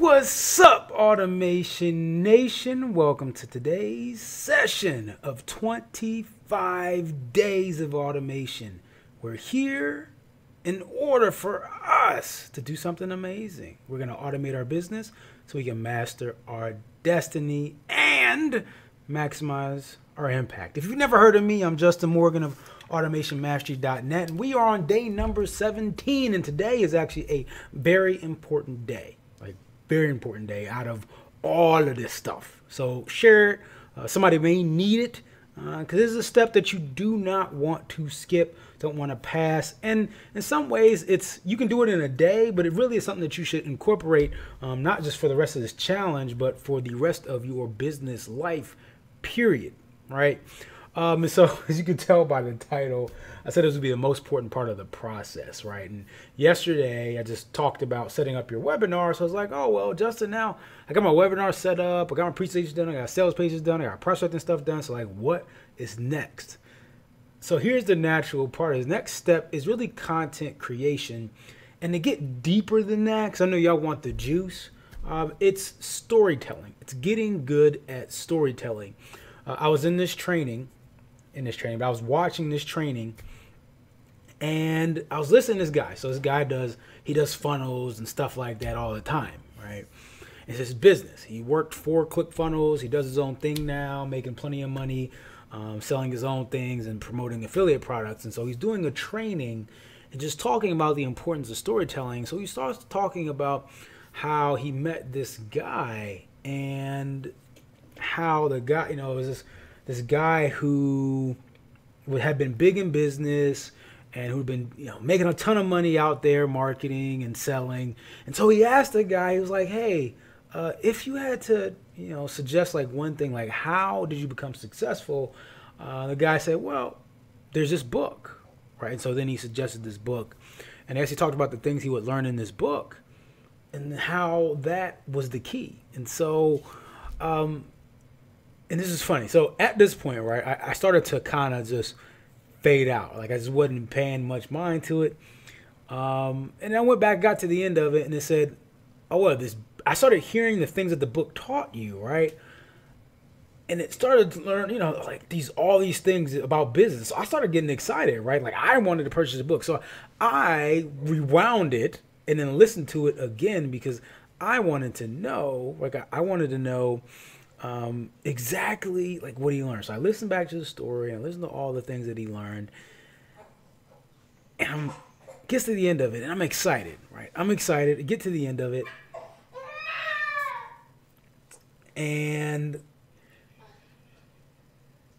What's up, Automation Nation? Welcome to today's session of 25 Days of Automation. We're here in order for us to do something amazing. We're going to automate our business so we can master our destiny and maximize our impact. If you've never heard of me, I'm Justin Morgan of AutomationMastery.net, and we are on day number 17, and today is actually a very important day. Very important day out of all of this stuff. So share it. Somebody may need it because this is a step that you do not want to skip, don't want to pass. And in some ways, you can do it in a day, but it really is something that you should incorporate, not just for the rest of this challenge, but for the rest of your business life, period. Right? And so, as you can tell by the title, I said this would be the most important part of the process, right? And yesterday, I just talked about setting up your webinar. So I was like, oh, well, Justin, now I got my webinar set up. I got my presentations done. I got sales pages done. I got prospecting stuff done. So, like, what is next? So here's the natural part. The next step is really content creation. And to get deeper than that, because I know y'all want the juice, it's storytelling. It's getting good at storytelling. I was in this training. But I was watching this training and I was listening to this guy. So this guy does funnels and stuff like that all the time, right? It's his business. He worked for ClickFunnels. He does his own thing now, making plenty of money, selling his own things and promoting affiliate products. And so he's doing a training and just talking about the importance of storytelling. So he starts talking about how he met this guy and how the guy, it was this guy who had been big in business and who'd been, making a ton of money out there marketing and selling. And so he asked the guy, he was like, hey, if you had to, suggest like one thing, like how did you become successful? The guy said, well, there's this book, right? And so then he suggested this book. And as he talked about the things he would learn in this book and how that was the key. And so, and this is funny. So at this point, right, I started to kind of just fade out. Like I just wasn't paying much mind to it. And I went back, got to the end of it, and it said, oh, well, I started hearing the things that the book taught you, right? And it started to learn, like all these things about business. So I started getting excited, right? Like I wanted to purchase the book. So I rewound it and then listened to it again because I wanted to know, I wanted to know exactly like what he learned. So I listened back to the story and I listened to all the things that he learned, and gets to the end of it and I'm excited, right? I'm excited to get to the end of it. And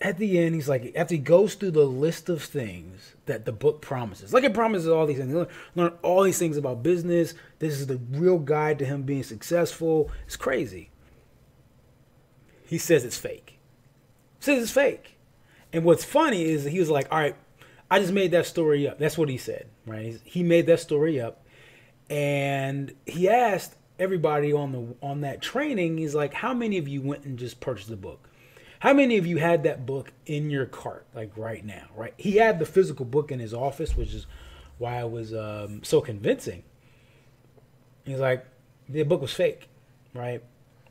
at the end, he's like, after he goes through the list of things that the book promises, like it promises all these things, learn all these things about business. This is the real guide to him being successful. It's crazy. He says it's fake. And what's funny is he was like, all right, I just made that story up. That's what he said, right? He made that story up. And he asked everybody on that training, he's like, how many of you went and just purchased the book? How many of you had that book in your cart, like right now, right? He had the physical book in his office, which is why it was so convincing. He's like, the book was fake, right?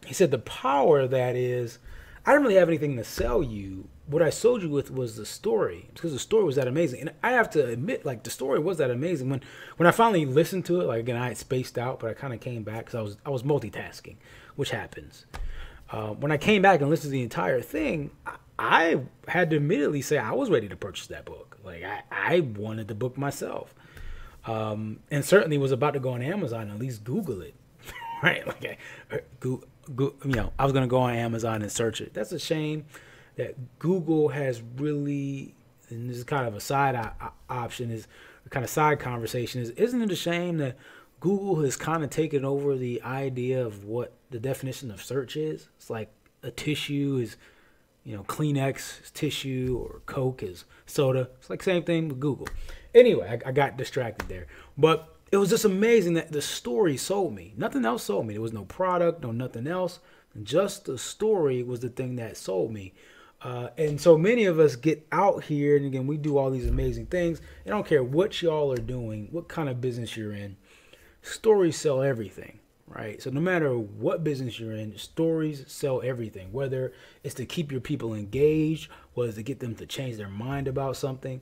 He said the power of that is, I didn't really have anything to sell you. What I sold you with was the story, because the story was that amazing. And I have to admit, like the story was that amazing. When I finally listened to it, like again, I had spaced out, but I kind of came back because I was multitasking, which happens. When I came back and listened to the entire thing, I had to immediately say I was ready to purchase that book. Like I wanted the book myself, and certainly was about to go on Amazon and at least Google it, right? Like I was going to go on Amazon and search it. That's a shame that Google has really, and this is kind of a side option, is a kind of side conversation, isn't it a shame that Google has kind of taken over the idea of what the definition of search is? It's like a tissue is, Kleenex is tissue or Coke is soda. It's like same thing with Google. Anyway, I got distracted there. But it was just amazing that the story sold me. Nothing else sold me. There was no product, no nothing else. Just the story was the thing that sold me. And so many of us get out here, and again, we do all these amazing things. I don't care what y'all are doing, what kind of business you're in. Stories sell everything, right? So no matter what business you're in, stories sell everything. Whether it's to keep your people engaged, whether it's to get them to change their mind about something,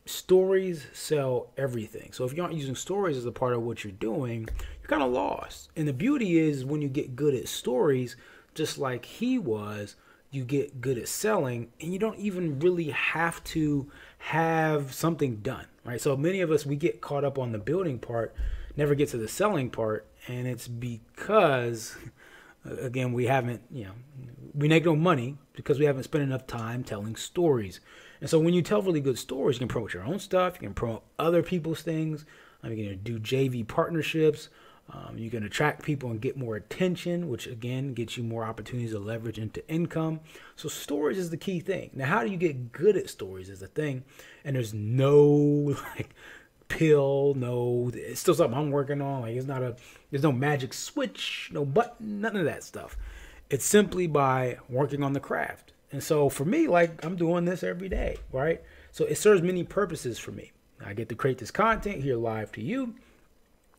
stories sell everything. So if you aren't using stories as a part of what you're doing, you're kind of lost. And the beauty is when you get good at stories, just like he was, you get good at selling, and you don't even really have to have something done, right? So many of us, we get caught up on the building part, never get to the selling part, and it's because, again, we haven't, we make no money because we haven't spent enough time telling stories. And so when you tell really good stories, you can promote your own stuff, you can promote other people's things, you can do JV partnerships, you can attract people and get more attention, which again gets you more opportunities to leverage into income. So stories is the key thing. Now, how do you get good at stories is the thing, and there's no pill, it's still something I'm working on. There's no magic switch, no button, none of that stuff. It's simply by working on the craft. And so for me, I'm doing this every day, right? So it serves many purposes for me. I get to create this content here live to you.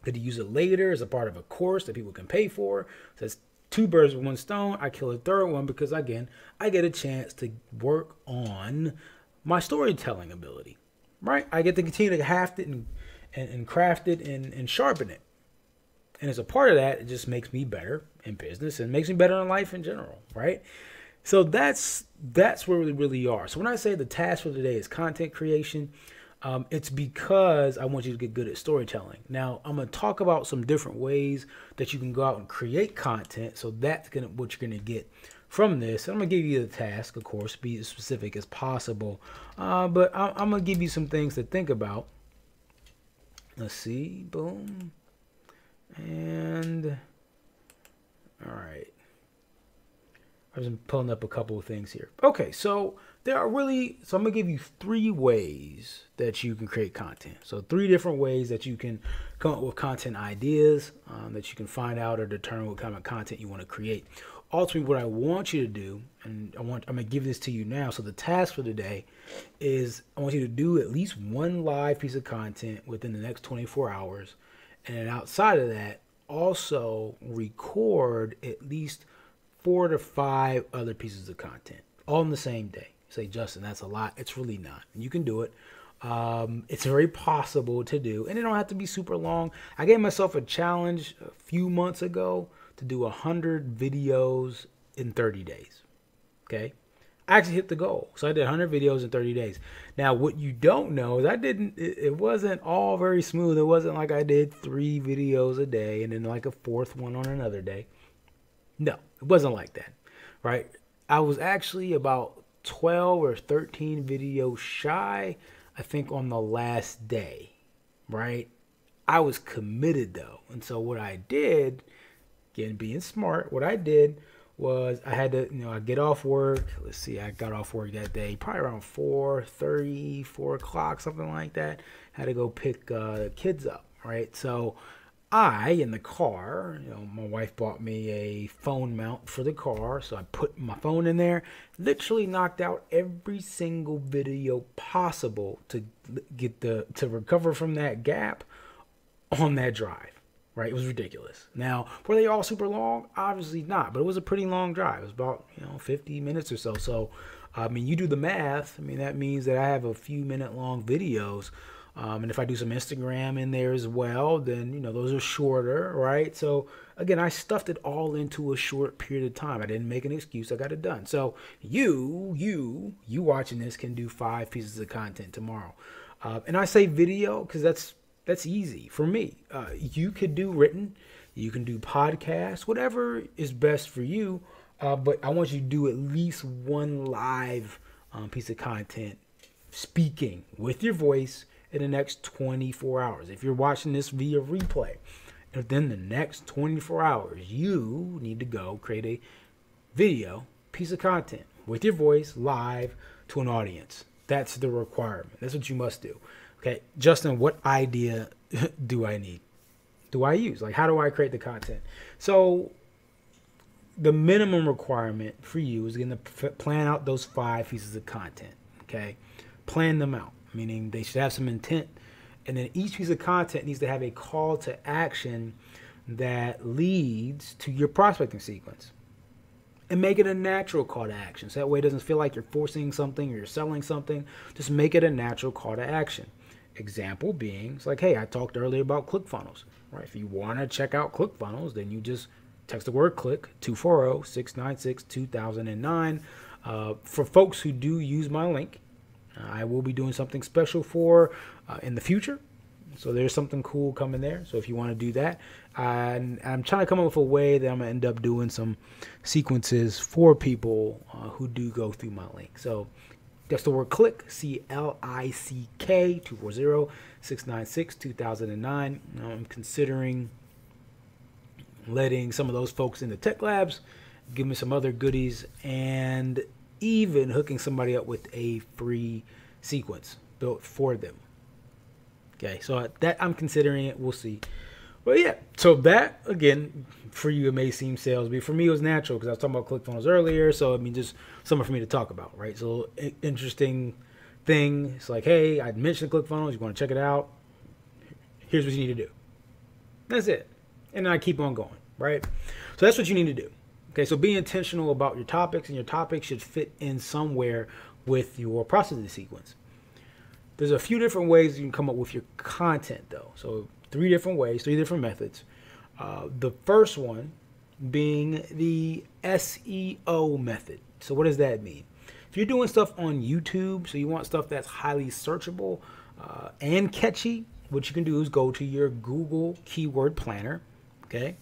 Get to use it later as a part of a course that people can pay for. So that's two birds with one stone. I kill a third one because, again, I get a chance to work on my storytelling ability, right? I get to continue to haft it and craft it and sharpen it. And as a part of that, it just makes me better in business and makes me better in life in general, right? So that's where we really are. So when I say the task for today is content creation, it's because I want you to get good at storytelling. Now, I'm going to talk about some different ways that you can go out and create content. So that's what you're going to get from this. And I'm going to give you the task, of course, be as specific as possible. But I'm going to give you some things to think about. Let's see. Boom. And all right. I've been pulling up a couple of things here. Okay, so I'm going to give you 3 ways that you can create content. So 3 different ways that you can come up with content ideas, that you can find out or determine what kind of content you want to create. Ultimately, what I want you to do, and I'm going to give this to you now. So the task for today is I want you to do at least 1 live piece of content within the next 24 hours. And then outside of that, also record at least 4 to 5 other pieces of content all in the same day. You say, Justin, that's a lot. It's really not. And you can do it. It's very possible to do, and it don't have to be super long. I gave myself a challenge a few months ago to do 100 videos in 30 days. Okay. I actually hit the goal. So I did 100 videos in 30 days. Now, what you don't know is it wasn't all very smooth. It wasn't like I did 3 videos a day and then like a 4th one on another day. No, it wasn't like that, right? I was actually about 12 or 13 videos shy, I think, on the last day, right? I was committed, though. And so what I did, again, being smart, what I did was I had to, I get off work. Let's see, I got off work that day, probably around 4:30, 4 o'clock, something like that. Had to go pick the kids up, right? So in the car, my wife bought me a phone mount for the car. So I put my phone in there, literally knocked out every single video possible to to recover from that gap on that drive, right? It was ridiculous. Now, were they all super long? Obviously not, but it was a pretty long drive. It was about, 50 minutes or so. So, you do the math. That means that I have a few minute long videos. And if I do some Instagram in there as well, then, those are shorter, right? So, again, I stuffed it all into a short period of time. I didn't make an excuse. I got it done. So you watching this can do 5 pieces of content tomorrow. And I say video because that's easy for me. You could do written. You can do podcasts, whatever is best for you. But I want you to do at least 1 live piece of content speaking with your voice in the next 24 hours. If you're watching this via replay, within the next 24 hours, you need to go create a video piece of content with your voice live to an audience. That's the requirement. That's what you must do. Okay, Justin, what idea do I need? Do I use? How do I create the content? So the minimum requirement for you is going to plan out those 5 pieces of content. Okay, plan them out. Meaning they should have some intent, and then each piece of content needs to have a call to action that leads to your prospecting sequence. And make it a natural call to action. So that way it doesn't feel like you're forcing something or you're selling something. Just make it a natural call to action. Example being, it's like, hey, I talked earlier about ClickFunnels, right? If you want to check out ClickFunnels, then you just text the word click 240-696-2009. For folks who do use my link, I will be doing something special for in the future. So there's something cool coming there. So if you want to do that, I'm trying to come up with a way that I'm going to end up doing some sequences for people who do go through my link. So that's the word click, CLICK, 240-696-2009. I'm considering letting some of those folks in the tech labs give me some other goodies, and even hooking somebody up with a free sequence built for them. Okay, so that I'm considering it. We'll see. But yeah, so that, again, for you, it may seem salesy. For me, it was natural because I was talking about ClickFunnels earlier. So, I mean, just something for me to talk about, right? So, interesting thing. It's like, hey, I mentioned ClickFunnels. You want to check it out? Here's what you need to do. That's it. And then I keep on going, right? So, that's what you need to do. Okay, so be intentional about your topics, and your topics should fit in somewhere with your processing sequence. There's a few different ways you can come up with your content, though. So 3 different ways, 3 different methods. The first one being the SEO method. So what does that mean? If you're doing stuff on YouTube, so you want stuff that's highly searchable and catchy, what you can do is go to your Google Keyword Planner, okay?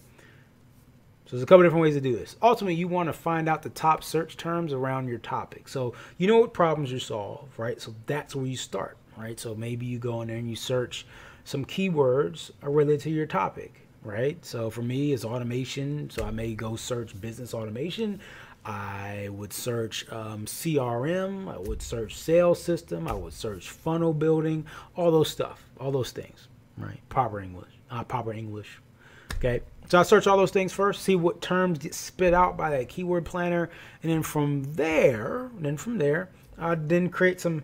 So there's a couple different ways to do this. Ultimately, you want to find out the top search terms around your topic. So you know what problems you solve, right? So that's where you start, right? So maybe you go in there and you search some keywords related to your topic, right? So for me, it's automation. So I may go search business automation. I would search CRM. I would search sales system. I would search funnel building, all those stuff, all those things, right? Proper English. Okay. So I search all those things first, see what terms get spit out by that keyword planner. And then from there, I then create some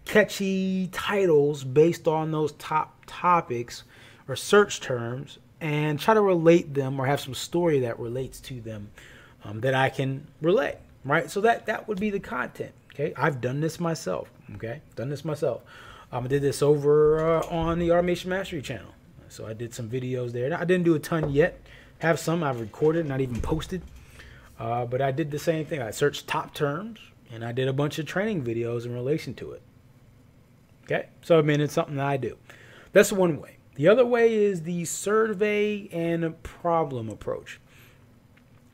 catchy titles based on those top topics or search terms, and try to relate them or have some story that relates to them that I can relay, right? So that would be the content. Okay. I've done this myself. Okay. I did this over on the Automation Mastery channel. So I did some videos there. I didn't do a ton yet. Have some I've recorded, not even posted. But I did the same thing. I searched top terms, and I did a bunch of training videos in relation to it. Okay? So, I mean, it's something that I do. That's one way. The other way is the survey and problem approach.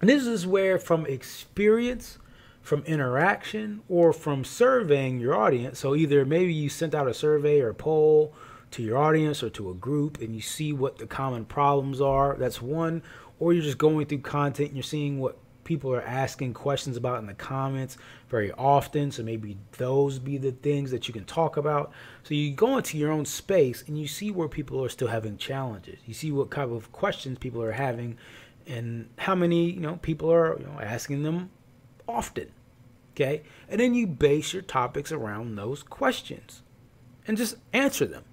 And this is where, from experience, from interaction, or from surveying your audience, so either maybe you sent out a survey or a poll to your audience or to a group, and you see what the common problems are. That's one. Or you're just going through content and you're seeing what people are asking questions about in the comments very often. So maybe those be the things that you can talk about. So you go into your own space and you see where people are still having challenges. You see what kind of questions people are having and how many people are asking them often. Okay, and then you base your topics around those questions and just answer them.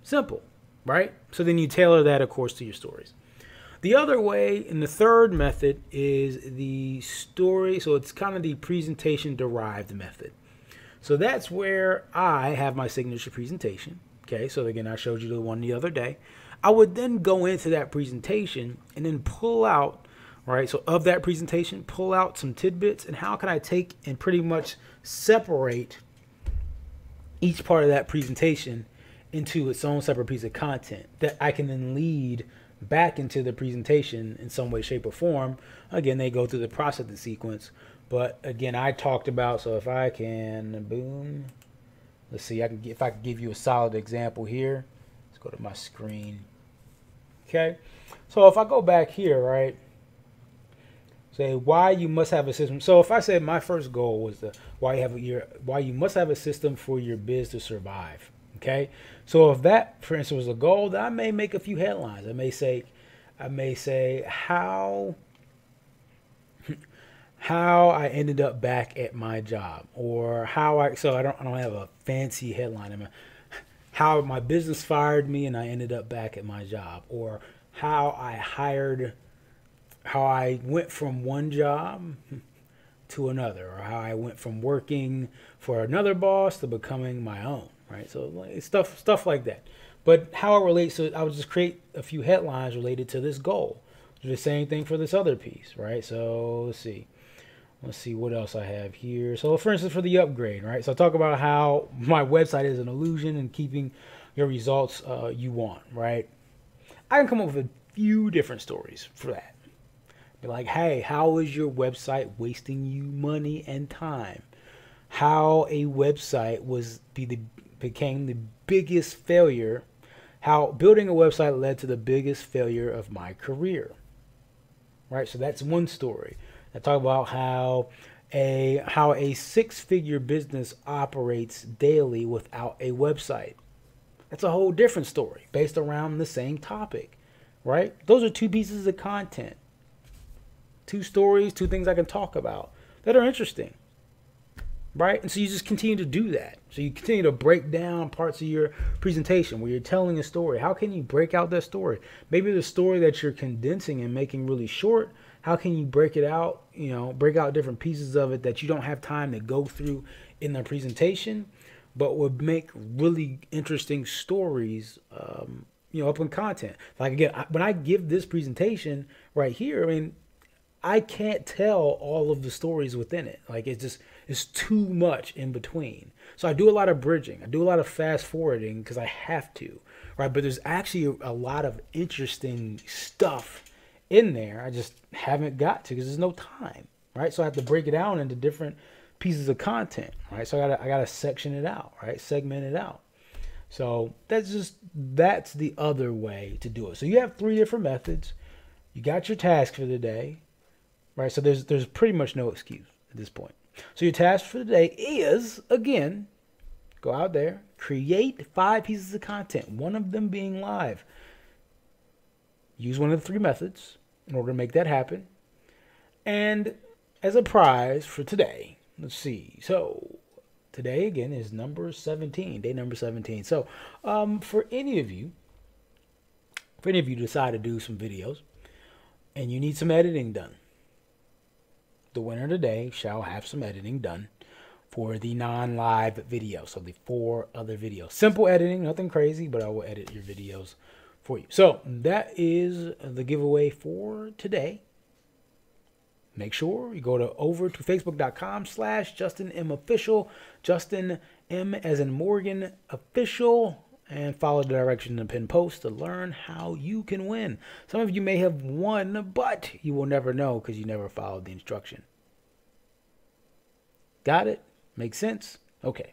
Simple, right? So then you tailor that, of course, to your stories. The other way, and the third method, is the story. So it's kind of the presentation derived method. So that's where I have my signature presentation. Okay, so again, I showed you the one the other day. I would then go into that presentation and then pull out, right? So of that presentation, pull out some tidbits, and how can I take and pretty much separate each part of that presentation into its own separate piece of content that I can then lead back into the presentation in some way, shape, or form. Again, they go through the processing sequence. But again, I talked about, so if I can, boom, let's see, if I can give you a solid example here. Let's go to my screen. Okay, so if I go back here, right, say why you must have a system. So if I said my first goal was why you must have a system for your biz to survive. Okay, so if that, for instance, was a goal, then I may make a few headlines. I may say how I ended up back at my job, or I don't have a fancy headline. How my business fired me and I ended up back at my job, or how I went from one job to another, or how I went from working for another boss to becoming my own, right? So stuff like that. But how it relates to, I would just create a few headlines related to this goal. Do the same thing for this other piece, right? So let's see what else I have here. So for instance, for the upgrade, right? So I talk about how my website is an illusion and keeping your results you want, right? I can come up with a few different stories for that. Be like, hey, how is your website wasting you money and time? How a website became the biggest failure. How building a website led to the biggest failure of my career. Right? So that's one story. I talk about how a six-figure business operates daily without a website. That's a whole different story based around the same topic, right? Those are two pieces of content. Two stories, two things I can talk about that are interesting, right? And so you just continue to do that. So you continue to break down parts of your presentation where you're telling a story. How can you break out that story? Maybe the story that you're condensing and making really short, how can you break it out, break out different pieces of it that you don't have time to go through in the presentation, but would make really interesting stories, up in content. Like again, when I give this presentation right here, I mean, I can't tell all of the stories within it. Like it's too much in between. So I do a lot of bridging. I do a lot of fast forwarding because I have to, right? But there's actually a lot of interesting stuff in there. I just haven't got to because there's no time, right? So I have to break it down into different pieces of content, right? So I gotta section it out, right? Segment it out. So that's the other way to do it. So you have 3 different methods. You got your task for the day. Right, so there's pretty much no excuse at this point. So your task for the day is, again, go out there, create 5 pieces of content, one of them being live. Use one of the 3 methods in order to make that happen. And as a prize for today, let's see. So today, again, is number 17, day number 17. So for any of you decide to do some videos and you need some editing done, the winner today shall have some editing done for the non-live video. So the 4 other videos. Simple editing, nothing crazy, but I will edit your videos for you. So that is the giveaway for today. Make sure you go over to facebook.com/JustinMOfficial, Justin M as in Morgan official, and follow the directions in the pinned post to learn how you can win. Some of you may have won, but you will never know because you never followed the instruction. Got it? Makes sense? Okay.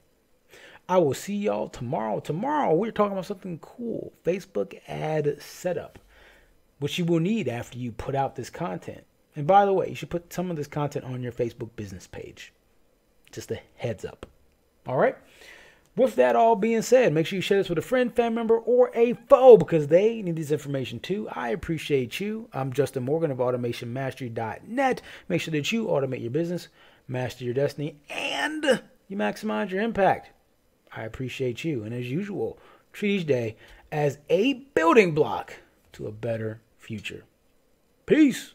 I will see y'all tomorrow. Tomorrow, we're talking about something cool. Facebook ad setup, which you will need after you put out this content. And by the way, you should put some of this content on your Facebook business page. Just a heads up. All right? With that all being said, make sure you share this with a friend, family member, or a foe because they need this information too. I appreciate you. I'm Justin Morgan of AutomationMastery.net. Make sure that you automate your business, master your destiny, and you maximize your impact. I appreciate you. And as usual, treat each day as a building block to a better future. Peace.